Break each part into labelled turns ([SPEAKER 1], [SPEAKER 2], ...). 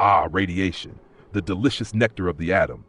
[SPEAKER 1] Ah, radiation, the delicious nectar of the atom.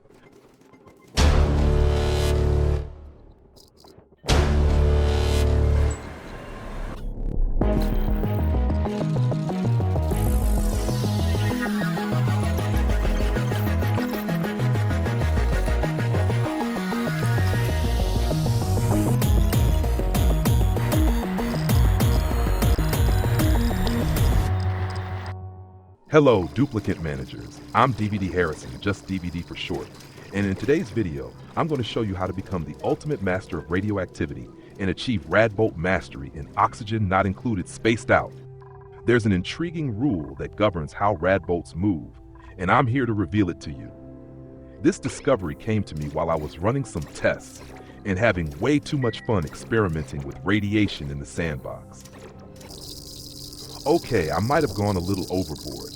[SPEAKER 1] Hello, duplicate managers. I'm DVD Harrison, just DVD for short. And in today's video, I'm going to show you how to become the ultimate master of radioactivity and achieve Radbolt mastery in oxygen not included spaced out. There's an intriguing rule that governs how Radbolts move, and I'm here to reveal it to you. This discovery came to me while I was running some tests and having way too much fun experimenting with radiation in the sandbox. Okay, I might have gone a little overboard.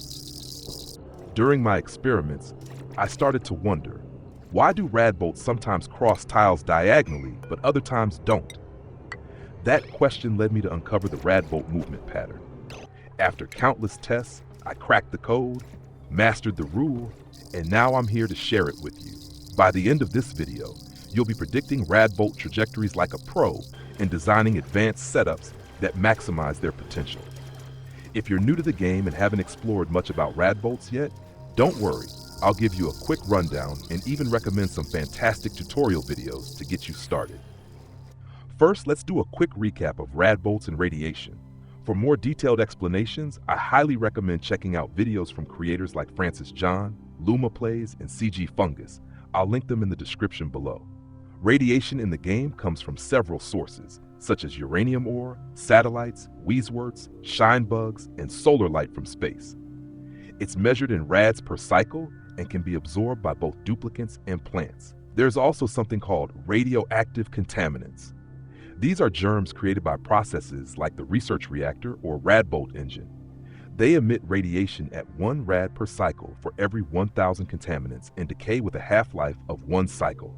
[SPEAKER 1] During my experiments, I started to wonder, why do Radbolts sometimes cross tiles diagonally, but other times don't? That question led me to uncover the Radbolt movement pattern. After countless tests, I cracked the code, mastered the rule, and now I'm here to share it with you. By the end of this video, you'll be predicting Radbolt trajectories like a pro and designing advanced setups that maximize their potential. If you're new to the game and haven't explored much about Radbolts yet, don't worry, I'll give you a quick rundown and even recommend some fantastic tutorial videos to get you started. First, let's do a quick recap of Radbolts and radiation. For more detailed explanations, I highly recommend checking out videos from creators like Francis John, Luma Plays, and CG Fungus. I'll link them in the description below. Radiation in the game comes from several sources, such as uranium ore, satellites, wheezworts, shine bugs, and solar light from space. It's measured in rads per cycle and can be absorbed by both duplicates and plants. There's also something called radioactive contaminants. These are germs created by processes like the research reactor or Radbolt engine. They emit radiation at 1 rad per cycle for every 1,000 contaminants and decay with a half-life of 1 cycle.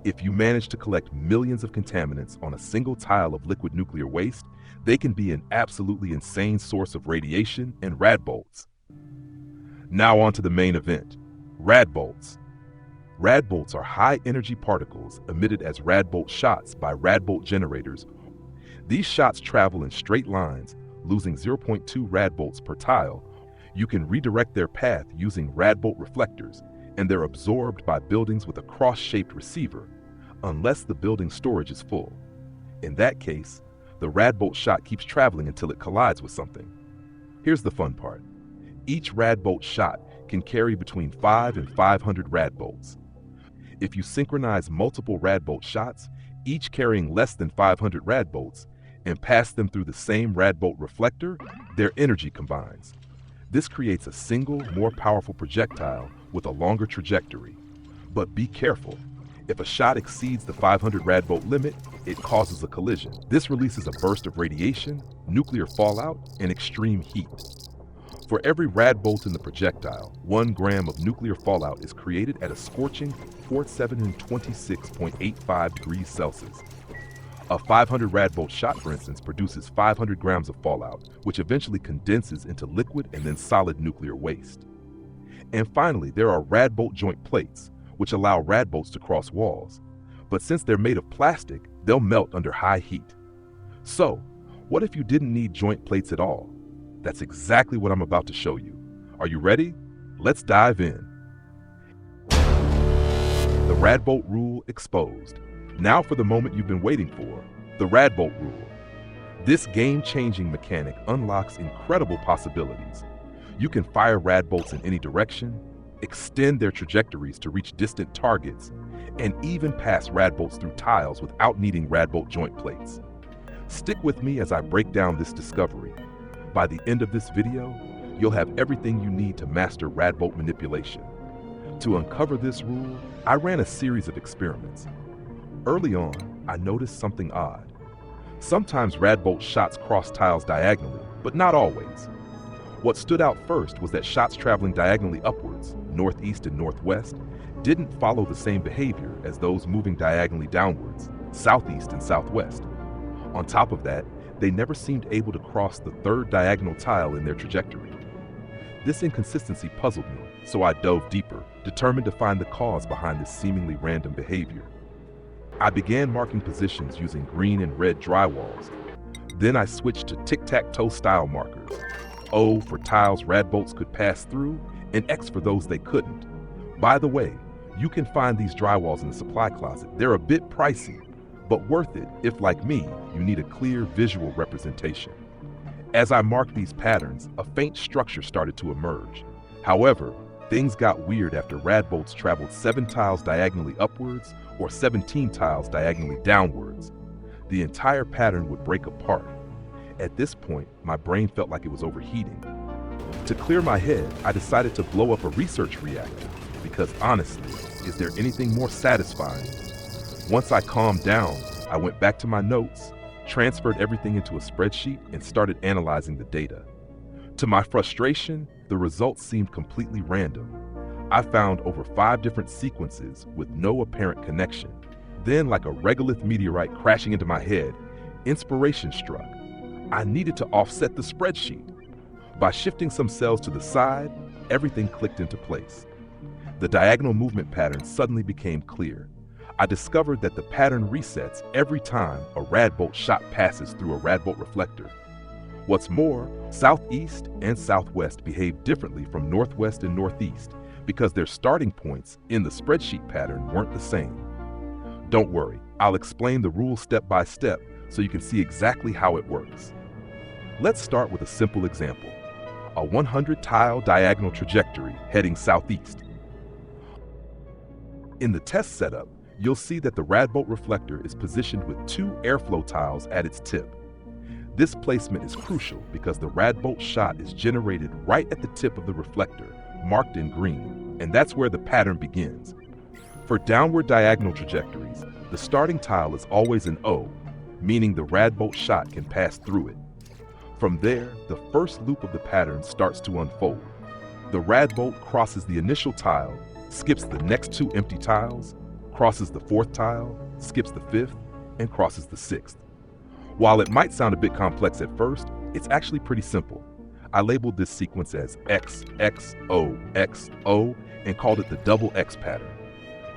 [SPEAKER 1] If you manage to collect millions of contaminants on a single tile of liquid nuclear waste, they can be an absolutely insane source of radiation and Radbolts. Now on to the main event, Radbolts. Radbolts are high-energy particles emitted as Radbolt shots by Radbolt generators. These shots travel in straight lines, losing 0.2 Radbolts per tile. You can redirect their path using Radbolt reflectors, and they're absorbed by buildings with a cross-shaped receiver, unless the building's storage is full. In that case, the Radbolt shot keeps traveling until it collides with something. Here's the fun part. Each Radbolt shot can carry between 5 and 500 Radbolts. If you synchronize multiple Radbolt shots, each carrying less than 500 Radbolts, and pass them through the same Radbolt reflector, their energy combines. This creates a single, more powerful projectile with a longer trajectory. But be careful. If a shot exceeds the 500 Radbolt limit, it causes a collision. This releases a burst of radiation, nuclear fallout, and extreme heat. For every Radbolt in the projectile, 1 gram of nuclear fallout is created at a scorching 426.85 degrees Celsius. A 500 Radbolt shot, for instance, produces 500 grams of fallout, which eventually condenses into liquid and then solid nuclear waste. And finally, there are Radbolt joint plates, which allow Radbolts to cross walls. But since they're made of plastic, they'll melt under high heat. So, what if you didn't need joint plates at all? That's exactly what I'm about to show you. Are you ready? Let's dive in. The Radbolt Rule exposed. Now for the moment you've been waiting for, the Radbolt Rule. This game-changing mechanic unlocks incredible possibilities. You can fire Radbolts in any direction, extend their trajectories to reach distant targets, and even pass Radbolts through tiles without needing Radbolt joint plates. Stick with me as I break down this discovery. By the end of this video, you'll have everything you need to master Radbolt manipulation. To uncover this rule, I ran a series of experiments. Early on, I noticed something odd. Sometimes Radbolt shots cross tiles diagonally, but not always. What stood out first was that shots traveling diagonally upwards, northeast and northwest, didn't follow the same behavior as those moving diagonally downwards, southeast and southwest. On top of that, they never seemed able to cross the third diagonal tile in their trajectory. This inconsistency puzzled me, so I dove deeper, determined to find the cause behind this seemingly random behavior. I began marking positions using green and red drywalls. Then I switched to tic-tac-toe style markers. O for tiles Radbolts could pass through, and X for those they couldn't. By the way, you can find these drywalls in the supply closet. They're a bit pricey, but worth it if, like me, you need a clear visual representation. As I marked these patterns, a faint structure started to emerge. However, things got weird after Radbolts traveled 7 tiles diagonally upwards or 17 tiles diagonally downwards. The entire pattern would break apart. At this point, my brain felt like it was overheating. To clear my head, I decided to blow up a research reactor, because honestly, is there anything more satisfying? Once I calmed down, I went back to my notes, transferred everything into a spreadsheet, and started analyzing the data. To my frustration, the results seemed completely random. I found over 5 different sequences with no apparent connection. Then, like a regolith meteorite crashing into my head, inspiration struck. I needed to offset the spreadsheet. By shifting some cells to the side, everything clicked into place. The diagonal movement pattern suddenly became clear. I discovered that the pattern resets every time a Radbolt shot passes through a Radbolt reflector. What's more, southeast and southwest behave differently from northwest and northeast because their starting points in the spreadsheet pattern weren't the same. Don't worry, I'll explain the rule step by step so you can see exactly how it works. Let's start with a simple example. A 100-tile diagonal trajectory heading southeast. In the test setup, you'll see that the Radbolt reflector is positioned with 2 airflow tiles at its tip. This placement is crucial because the Radbolt shot is generated right at the tip of the reflector, marked in green, and that's where the pattern begins. For downward diagonal trajectories, the starting tile is always an O, meaning the Radbolt shot can pass through it. From there, the first loop of the pattern starts to unfold. The Radbolt crosses the initial tile, skips the next 2 empty tiles, crosses the 4th tile, skips the 5th, and crosses the 6th. While it might sound a bit complex at first, it's actually pretty simple. I labeled this sequence as X, X, O, X, O, and called it the double X pattern.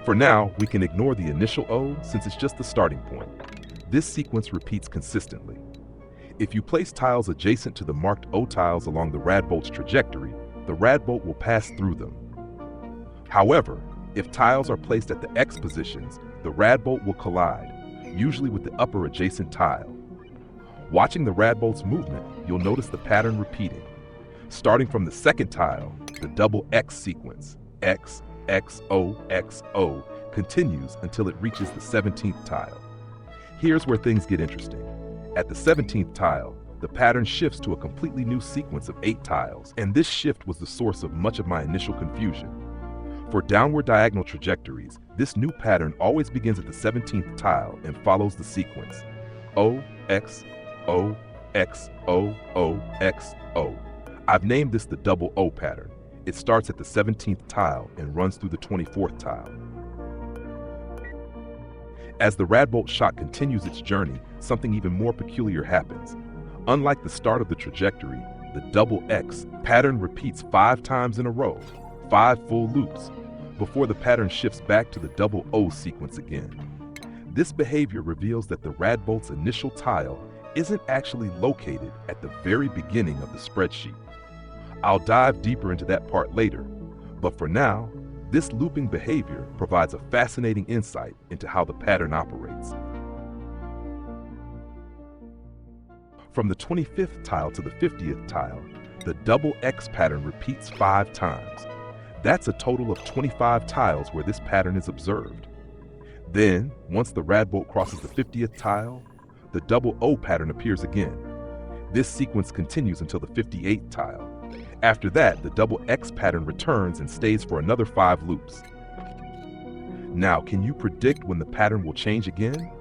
[SPEAKER 1] For now, we can ignore the initial O since it's just the starting point. This sequence repeats consistently. If you place tiles adjacent to the marked O tiles along the Radbolt's trajectory, the Radbolt will pass through them. However, if tiles are placed at the X positions, the Radbolt will collide, usually with the upper adjacent tile. Watching the Radbolt's movement, you'll notice the pattern repeating. Starting from the 2nd tile, the double X sequence, X, X, O, X, O, continues until it reaches the 17th tile. Here's where things get interesting. At the 17th tile, the pattern shifts to a completely new sequence of 8 tiles, and this shift was the source of much of my initial confusion. For downward diagonal trajectories, this new pattern always begins at the 17th tile and follows the sequence O, X, O, X, O, O, X, O. I've named this the double O pattern. It starts at the 17th tile and runs through the 24th tile. As the Radbolt shot continues its journey, something even more peculiar happens. Unlike the start of the trajectory, the double X pattern repeats 5 times in a row, 5 full loops, before the pattern shifts back to the double O sequence again. This behavior reveals that the Radbolt's initial tile isn't actually located at the very beginning of the spreadsheet. I'll dive deeper into that part later, but for now, this looping behavior provides a fascinating insight into how the pattern operates. From the 25th tile to the 50th tile, the double X pattern repeats 5 times. That's a total of 25 tiles where this pattern is observed. Then, once the Radbolt crosses the 50th tile, the double O pattern appears again. This sequence continues until the 58th tile. After that, the double X pattern returns and stays for another 5 loops. Now, can you predict when the pattern will change again?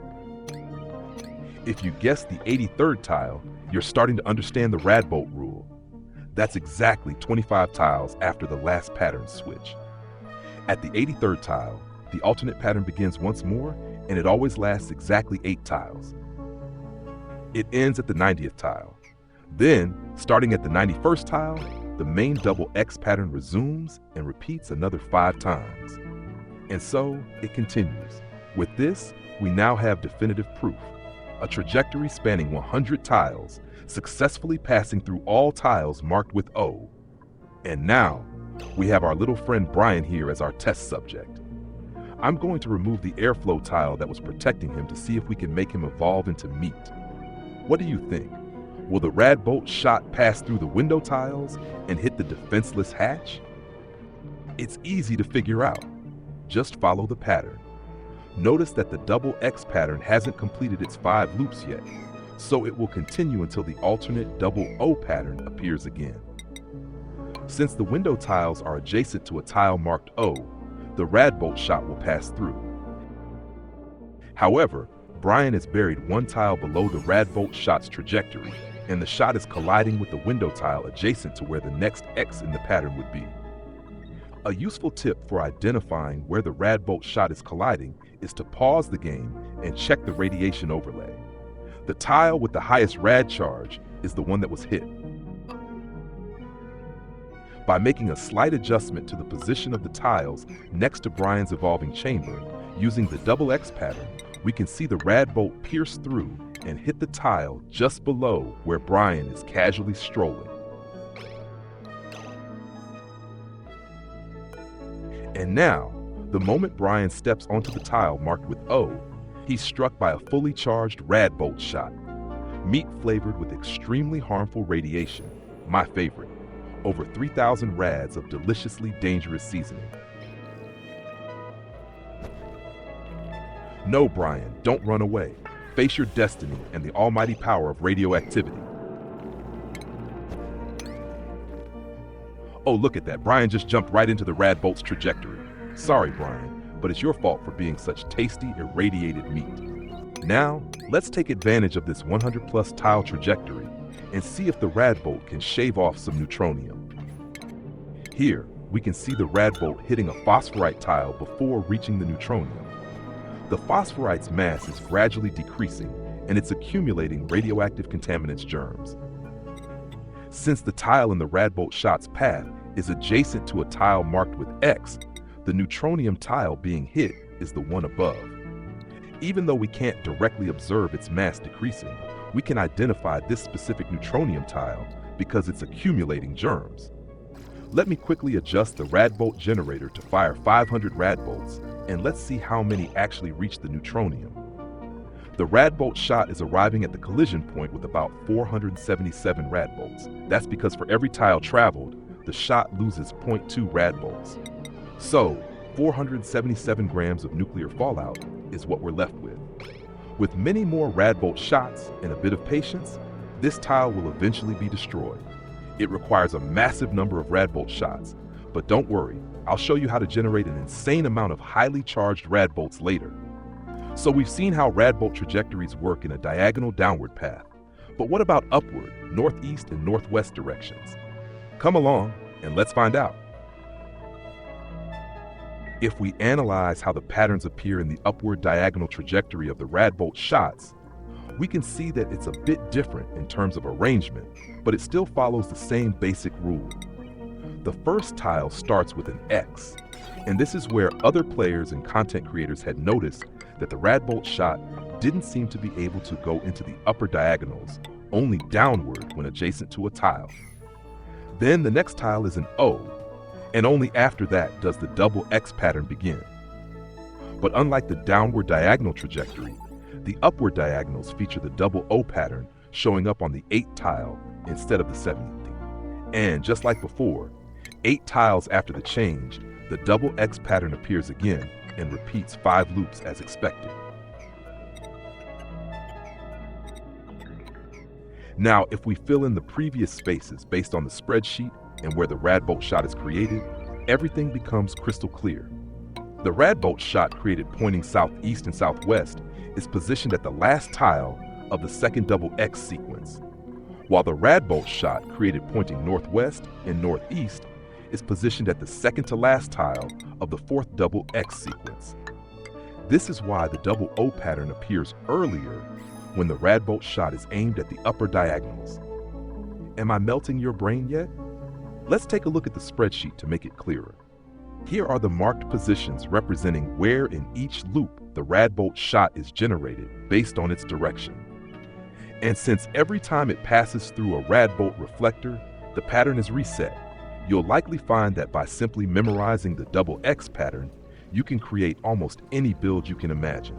[SPEAKER 1] If you guess the 83rd tile, you're starting to understand the Radbolt rule. That's exactly 25 tiles after the last pattern switch. At the 83rd tile, the alternate pattern begins once more, and it always lasts exactly 8 tiles. It ends at the 90th tile. Then, starting at the 91st tile, the main double X pattern resumes and repeats another 5 times. And so it continues. With this, we now have definitive proof, a trajectory spanning 100 tiles, successfully passing through all tiles marked with O. And now, we have our little friend Brian here as our test subject. I'm going to remove the airflow tile that was protecting him to see if we can make him evolve into meat. What do you think? Will the Radbolt shot pass through the window tiles and hit the defenseless hatch? It's easy to figure out. Just follow the pattern. Notice that the double X pattern hasn't completed its 5 loops yet, so it will continue until the alternate double O pattern appears again. Since the window tiles are adjacent to a tile marked O, the Radbolt shot will pass through. However, Brian is buried 1 tile below the Radbolt shot's trajectory, and the shot is colliding with the window tile adjacent to where the next X in the pattern would be. A useful tip for identifying where the Radbolt shot is colliding is to pause the game and check the radiation overlay. The tile with the highest rad charge is the one that was hit. By making a slight adjustment to the position of the tiles next to Brian's evolving chamber, using the double X pattern, we can see the Radbolt pierce through and hit the tile just below where Brian is casually strolling. And now, the moment Brian steps onto the tile marked with O, he's struck by a fully charged Radbolt shot. Meat flavored with extremely harmful radiation, my favorite. Over 3,000 rads of deliciously dangerous seasoning. No, Brian, don't run away. Face your destiny and the almighty power of radioactivity. Oh, look at that. Brian just jumped right into the Radbolt's trajectory. Sorry, Brian, but it's your fault for being such tasty, irradiated meat. Now, let's take advantage of this 100+ tile trajectory and see if the Radbolt can shave off some neutronium. Here, we can see the Radbolt hitting a phosphorite tile before reaching the neutronium. The phosphorite's mass is gradually decreasing, and it's accumulating radioactive contaminants germs. Since the tile in the Radbolt shot's path is adjacent to a tile marked with X, the neutronium tile being hit is the one above. Even though we can't directly observe its mass decreasing, we can identify this specific neutronium tile because it's accumulating germs. Let me quickly adjust the Radbolt generator to fire 500 Radbolts, and let's see how many actually reach the neutronium. The Radbolt shot is arriving at the collision point with about 477 Radbolts. That's because for every tile traveled, the shot loses 0.2 Radbolts. So, 477 grams of nuclear fallout is what we're left with. With many more Radbolt shots and a bit of patience, this tile will eventually be destroyed. It requires a massive number of Radbolt shots, but don't worry, I'll show you how to generate an insane amount of highly charged Radbolts later. So we've seen how Radbolt trajectories work in a diagonal downward path, but what about upward, northeast and northwest directions? Come along and let's find out. If we analyze how the patterns appear in the upward diagonal trajectory of the Radbolt shots, we can see that it's a bit different in terms of arrangement, but it still follows the same basic rule. The first tile starts with an X, and this is where other players and content creators had noticed that the Radbolt shot didn't seem to be able to go into the upper diagonals, only downward when adjacent to a tile. Then the next tile is an O, and only after that does the double X pattern begin. But unlike the downward diagonal trajectory, the upward diagonals feature the double O pattern showing up on the 8th tile instead of the 7th. And just like before, 8 tiles after the change, the double X pattern appears again and repeats 5 loops as expected. Now, if we fill in the previous spaces based on the spreadsheet and where the Radbolt shot is created, everything becomes crystal clear. The Radbolt shot created pointing southeast and southwest is positioned at the last tile of the second double X sequence, while the Radbolt shot created pointing northwest and northeast is positioned at the second to last tile of the fourth double X sequence. This is why the double O pattern appears earlier when the Radbolt shot is aimed at the upper diagonals. Am I melting your brain yet? Let's take a look at the spreadsheet to make it clearer. Here are the marked positions representing where in each loop the Radbolt shot is generated based on its direction. And since every time it passes through a Radbolt reflector, the pattern is reset, you'll likely find that by simply memorizing the double X pattern, you can create almost any build you can imagine.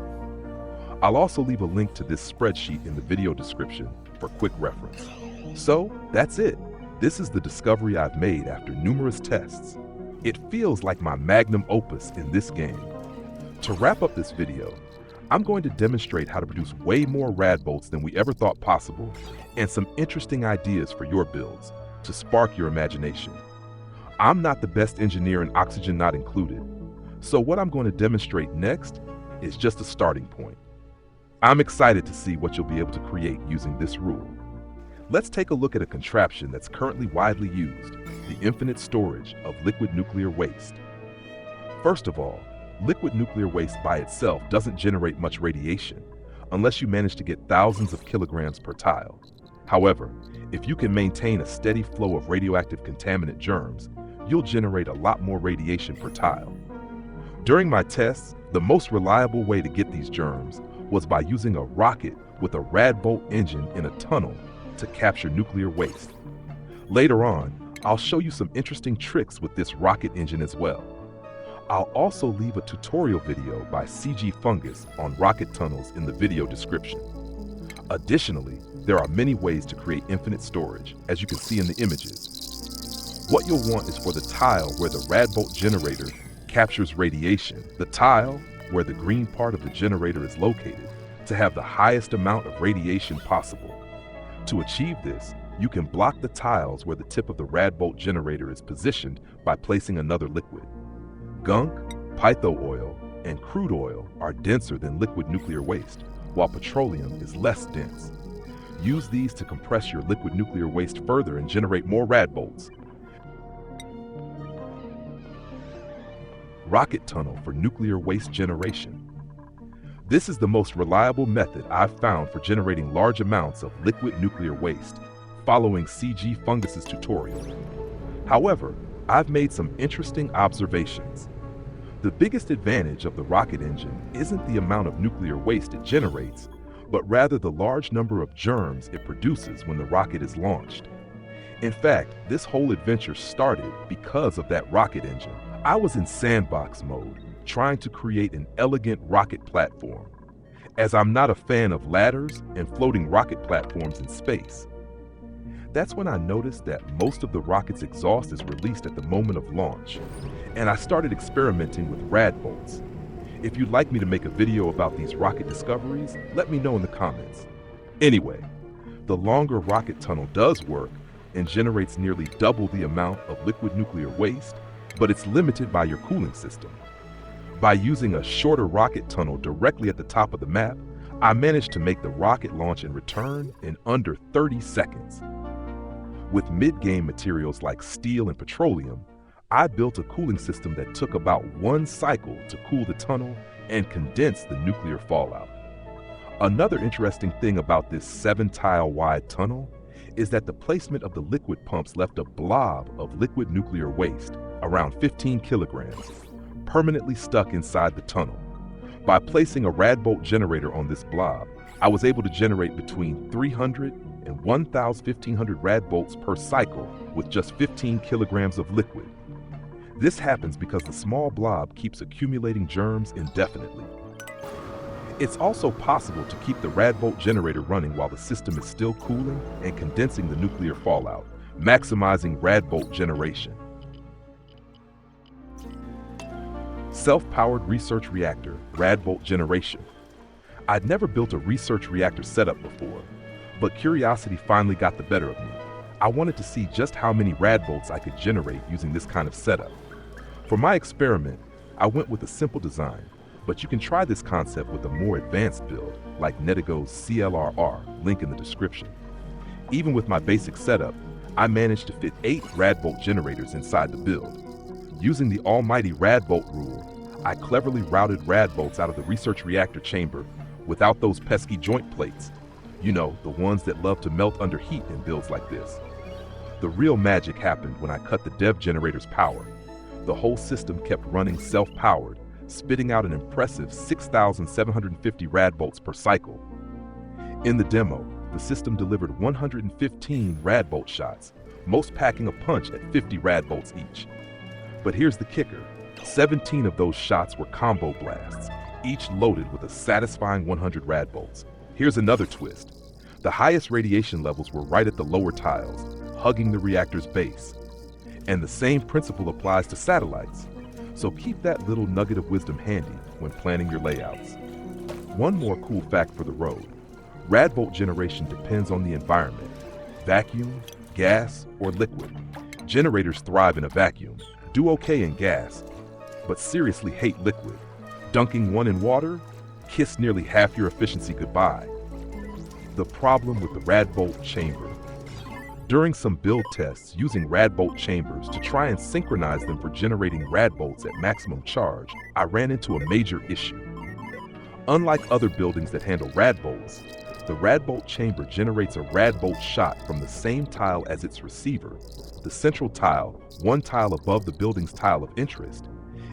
[SPEAKER 1] I'll also leave a link to this spreadsheet in the video description for quick reference. So, that's it. This is the discovery I've made after numerous tests. It feels like my magnum opus in this game. To wrap up this video, I'm going to demonstrate how to produce way more Radbolts than we ever thought possible, and some interesting ideas for your builds to spark your imagination. I'm not the best engineer, and oxygen not included, so what I'm going to demonstrate next is just a starting point. I'm excited to see what you'll be able to create using this rule. Let's take a look at a contraption that's currently widely used, the infinite storage of liquid nuclear waste. First of all, liquid nuclear waste by itself doesn't generate much radiation unless you manage to get thousands of kilograms per tile. However, if you can maintain a steady flow of radioactive contaminant germs, you'll generate a lot more radiation per tile. During my tests, the most reliable way to get these germs was by using a rocket with a Radbolt engine in a tunnel to capture nuclear waste. Later on, I'll show you some interesting tricks with this rocket engine as well. I'll also leave a tutorial video by CG Fungus on rocket tunnels in the video description. Additionally, there are many ways to create infinite storage, as you can see in the images. What you'll want is for the tile where the Radbolt generator captures radiation, the tile where the green part of the generator is located, to have the highest amount of radiation possible. To achieve this, you can block the tiles where the tip of the Radbolt generator is positioned by placing another liquid. Gunk, pytho oil, and crude oil are denser than liquid nuclear waste, while petroleum is less dense. Use these to compress your liquid nuclear waste further and generate more Radbolts. Rocket tunnel for nuclear waste generation. This is the most reliable method I've found for generating large amounts of liquid nuclear waste, following CG Fungus's tutorial. However, I've made some interesting observations. The biggest advantage of the rocket engine isn't the amount of nuclear waste it generates, but rather the large number of germs it produces when the rocket is launched. In fact, this whole adventure started because of that rocket engine. I was in sandbox mode, trying to create an elegant rocket platform, as I'm not a fan of ladders and floating rocket platforms in space. That's when I noticed that most of the rocket's exhaust is released at the moment of launch, and I started experimenting with Radbolts. If you'd like me to make a video about these rocket discoveries, let me know in the comments. Anyway, the longer rocket tunnel does work and generates nearly double the amount of liquid nuclear waste, but it's limited by your cooling system. By using a shorter rocket tunnel directly at the top of the map, I managed to make the rocket launch and return in under 30 seconds. With mid-game materials like steel and petroleum, I built a cooling system that took about one cycle to cool the tunnel and condense the nuclear fallout. Another interesting thing about this 7-tile wide tunnel is that the placement of the liquid pumps left a blob of liquid nuclear waste, around 15 kilograms, permanently stuck inside the tunnel. By placing a Radbolt generator on this blob, I was able to generate between 300 and 1,500 Radbolts per cycle with just 15 kilograms of liquid. This happens because the small blob keeps accumulating germs indefinitely. It's also possible to keep the Radbolt generator running while the system is still cooling and condensing the nuclear fallout, maximizing Radbolt generation. Self-powered research reactor, Radbolt Generation. I'd never built a research reactor setup before, but curiosity finally got the better of me. I wanted to see just how many Radbolts I could generate using this kind of setup. For my experiment, I went with a simple design, but you can try this concept with a more advanced build, like Netigo's CLRR, link in the description. Even with my basic setup, I managed to fit 8 Radbolt generators inside the build. Using the almighty Radbolt Rule, I cleverly routed Radbolts out of the research reactor chamber without those pesky joint plates. You know, the ones that love to melt under heat in builds like this. The real magic happened when I cut the dev generator's power. The whole system kept running self-powered, spitting out an impressive 6,750 Radbolts per cycle. In the demo, the system delivered 115 Radbolt shots, most packing a punch at 50 Radbolts each. But here's the kicker. 17 of those shots were combo blasts, each loaded with a satisfying 100 Radbolts. Here's another twist. The highest radiation levels were right at the lower tiles, hugging the reactor's base. And the same principle applies to satellites. So keep that little nugget of wisdom handy when planning your layouts. One more cool fact for the road. Radbolt Generation depends on the environment. Vacuum, gas, or liquid. Generators thrive in a vacuum, do okay in gas, but seriously hate liquid. Dunking one in water? Kiss nearly half your efficiency goodbye. The problem with the Radbolt chamber. During some build tests using Radbolt chambers to try and synchronize them for generating Radbolts at maximum charge, I ran into a major issue. Unlike other buildings that handle Radbolts, the Radbolt chamber generates a Radbolt shot from the same tile as its receiver, the central tile, one tile above the building's tile of interest,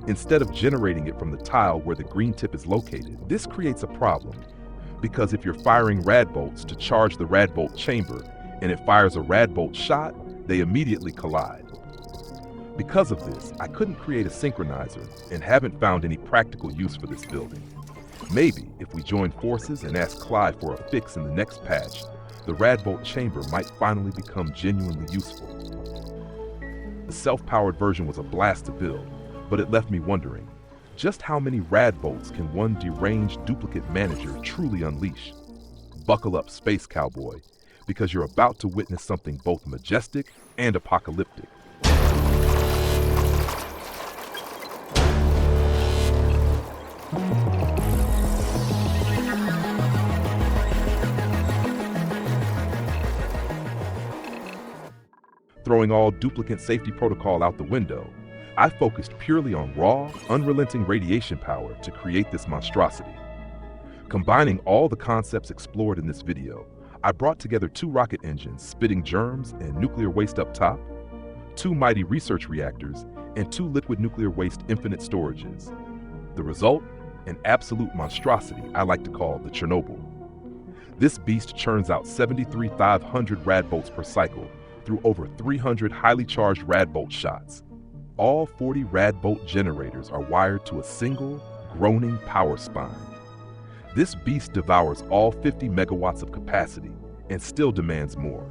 [SPEAKER 1] instead of generating it from the tile where the green tip is located. This creates a problem, because if you're firing Radbolts to charge the Radbolt chamber and it fires a Radbolt shot, they immediately collide. Because of this, I couldn't create a synchronizer and haven't found any practical use for this building. Maybe if we join forces and ask Clive for a fix in the next patch, the Radbolt chamber might finally become genuinely useful. The self-powered version was a blast to build, but it left me wondering, just how many Radbolts can one deranged duplicate manager truly unleash? Buckle up, Space Cowboy, because you're about to witness something both majestic and apocalyptic. Throwing all duplicate safety protocol out the window, I focused purely on raw, unrelenting radiation power to create this monstrosity. Combining all the concepts explored in this video, I brought together 2 rocket engines spitting germs and nuclear waste up top, 2 mighty research reactors, and 2 liquid nuclear waste infinite storages. The result? An absolute monstrosity I like to call the Chernobyl. This beast churns out 73,500 Radbolts per cycle through over 300 highly charged Radbolt shots. All 40 Radbolt generators are wired to a single, groaning power spine. This beast devours all 50 megawatts of capacity and still demands more.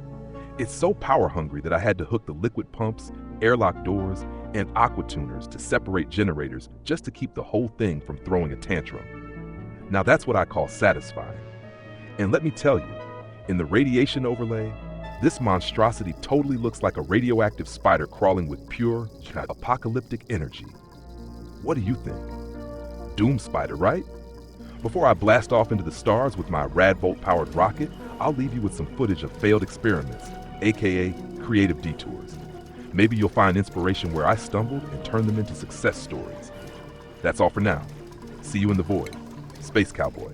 [SPEAKER 1] It's so power hungry that I had to hook the liquid pumps, airlock doors, and aqua tuners to separate generators just to keep the whole thing from throwing a tantrum. Now that's what I call satisfying. And let me tell you, in the radiation overlay, this monstrosity totally looks like a radioactive spider crawling with pure, apocalyptic energy. What do you think? Doom Spider, right? Before I blast off into the stars with my Radbolt-powered rocket, I'll leave you with some footage of failed experiments, aka creative detours. Maybe you'll find inspiration where I stumbled and turn them into success stories. That's all for now. See you in the void. Space Cowboy.